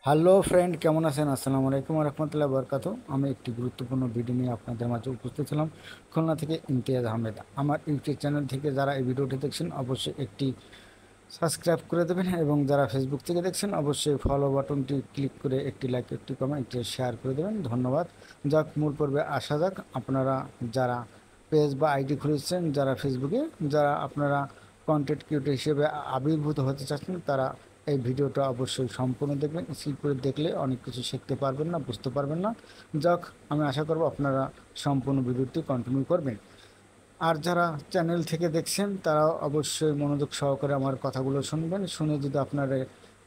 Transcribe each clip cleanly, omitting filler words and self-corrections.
Hello friend, কেমন আছেন? আসসালামু আলাইকুম রহমতুল্লাহ বরকাত। আমি একটি গুরুত্বপূর্ণ ভিডিও নিয়ে আপনাদের মাঝে উপস্থিত ছিলাম। খুলনা থেকে ইমতিয়াজ আহমেদ। আমার ইউটিউব চ্যানেল থেকে যারা এই ভিডিওটি দেখছেন অবশ্যই একটি সাবস্ক্রাইব করে দেবেন, এবং যারা ফেসবুক থেকে দেখছেন অবশ্যই ফলো বাটনটি ক্লিক করে একটি লাইক, একটি কমেন্ট, একটি শেয়ার করে দেবেন। ধন্যবাদ। যাক, মূল পর্বে আসা যাক। আপনারা যারা পেজ বা আইডি খুলেছেন, যারা ফেসবুকে, যারা আপনারা কন্টেন্ট ক্রিয়েটর হিসেবে আবির্ভূত হতে চাচ্ছেন, তারা এই ভিডিওটা অবশ্যই সম্পূর্ণ দেখবেন। স্কিপ করে দেখলে অনেক কিছু শিখতে পারবেন না, বুঝতে পারবেন না। যাক, আমি আশা করব আপনারা সম্পূর্ণ ভিডিওটি কন্টিনিউ করবেন। আর যারা চ্যানেল থেকে দেখছেন তারাও অবশ্যই মনোযোগ সহকারে আমার কথাগুলো শুনবেন। শুনে যদি আপনার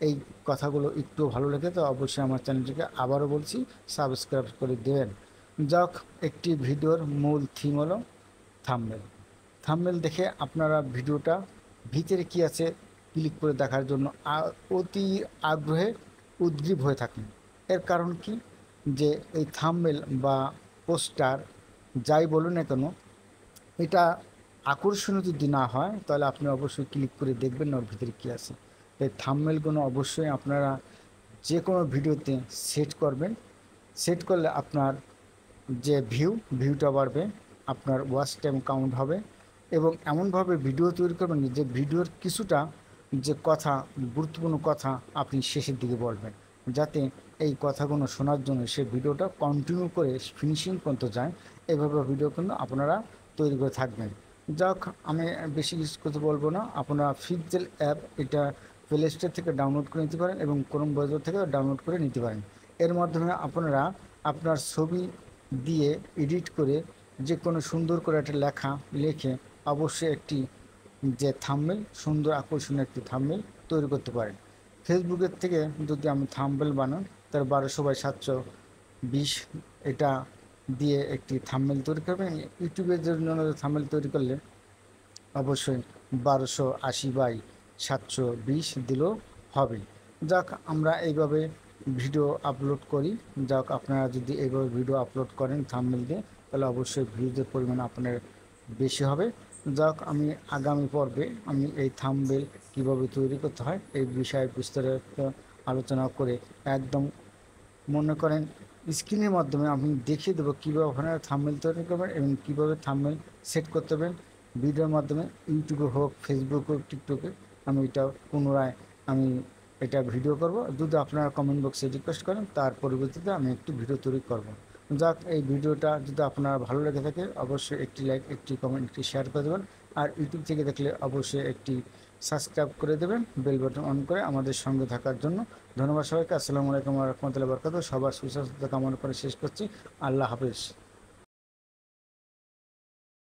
এই কথাগুলো একটু ভালো লাগে তো অবশ্যই আমার চ্যানেলটিকে আবারও বলছি সাবস্ক্রাইব করে দেবেন। যাক, একটি ভিডিওর মূল থিম হলো থাম্বনেল। থাম্বনেল দেখে আপনারা ভিডিওটা ভিতরে কি আছে ক্লিক করে দেখার জন্য অতি আগ্রহে উদ্গ্রীব হয়ে থাকেন। এর কারণ কি, যে এই থাম্বনেল বা পোস্টার যাই বলুন না কেন, এটা আকর্ষণীয় যদি না হয় তাহলে আপনি অবশ্যই ক্লিক করে দেখবেন না ওর ভিতরে কী আছে। তাই থাম্বনেলগুলো অবশ্যই আপনারা যে কোনো ভিডিওতে সেট করবেন। সেট করলে আপনার যে ভিউটা বাড়বে, আপনার ওয়াচ টাইম কাউন্ট হবে, এবং এমনভাবে ভিডিও তৈরি করবেন যে ভিডিওর কিছুটা যে কথা, গুরুত্বপূর্ণ কথা আপনি শেষের দিকে বলবেন, যাতে এই কথাগুলো শোনার জন্য সে ভিডিওটা কন্টিনিউ করে ফিনিশিং পর্যন্ত যায়। এভাবে ভিডিও কিন্তু আপনারা তৈরি করে থাকবেন। যাক, আমি বেশি কিছু কথা বলবো না। আপনারা পিক্সেল অ্যাপ, এটা প্লে স্টোর থেকে ডাউনলোড করে নিতে পারেন এবং ক্রোম ব্রাউজার থেকে ডাউনলোড করে নিতে পারেন। এর মাধ্যমে আপনারা আপনার ছবি দিয়ে এডিট করে যে কোনো সুন্দর করে একটা লেখা লিখে অবশ্যই একটি যে থাম্বনেল, সুন্দর আকর্ষণীয় একটি থাম্বনেল তৈরি করতে পারেন। ফেসবুকের থেকে যদি আমি থাম্বনেল বানাই, তার 12/720 এটা দিয়ে একটি থাম্বনেল তৈরি করবেন। ইউটিউবের জন্য থাম্বনেল তৈরি করলে অবশ্যই 1280/720 দিলেও হবে। যাক, আমরা এইভাবে ভিডিও আপলোড করি। যাক, আপনারা যদি এইভাবে ভিডিও আপলোড করেন থাম্বনেল দিয়ে, তাহলে অবশ্যই ভিউজের পরিমাণ আপনার বেশি হবে। যাক, আমি আগামী পর্বে আমি এই থাম্বনেল কীভাবে তৈরি করতে হয় এই বিষয়ে বিস্তারিত আলোচনা করে একদম, মনে করেন, স্ক্রিনের মাধ্যমে আমি দেখিয়ে দেবো কীভাবে ওখানে থাম্বনেল তৈরি করবেন এবং কীভাবে থাম্বনেল সেট করতে হবে। ভিডিওর মাধ্যমে ইউটিউবে হোক, ফেসবুক হোক, টিকটকে আমি এটা পুনরায় আমি এটা ভিডিও করব। যদি আপনারা কমেন্ট বক্সে রিকোয়েস্ট করেন, তার পরবর্তীতে আমি একটি ভিডিও তৈরি করব। যাক, এই ভিডিওটা যদি আপনার ভালো লেগে থাকে অবশ্যই একটি লাইক, একটি কমেন্ট, একটি শেয়ার করে দেবেন। আর ইউটিউব থেকে দেখলে অবশ্যই একটি সাবস্ক্রাইব করে দেবেন, বেল বাটন অন করে আমাদের সঙ্গে থাকার জন্য। ধন্যবাদ সবাইকে। আসসালামু আলাইকুম রহমতুল্লাহ বরকাত। সবার সুস্বাস্থ্য কামনা করে শেষ করছি। আল্লাহ হাফেজ।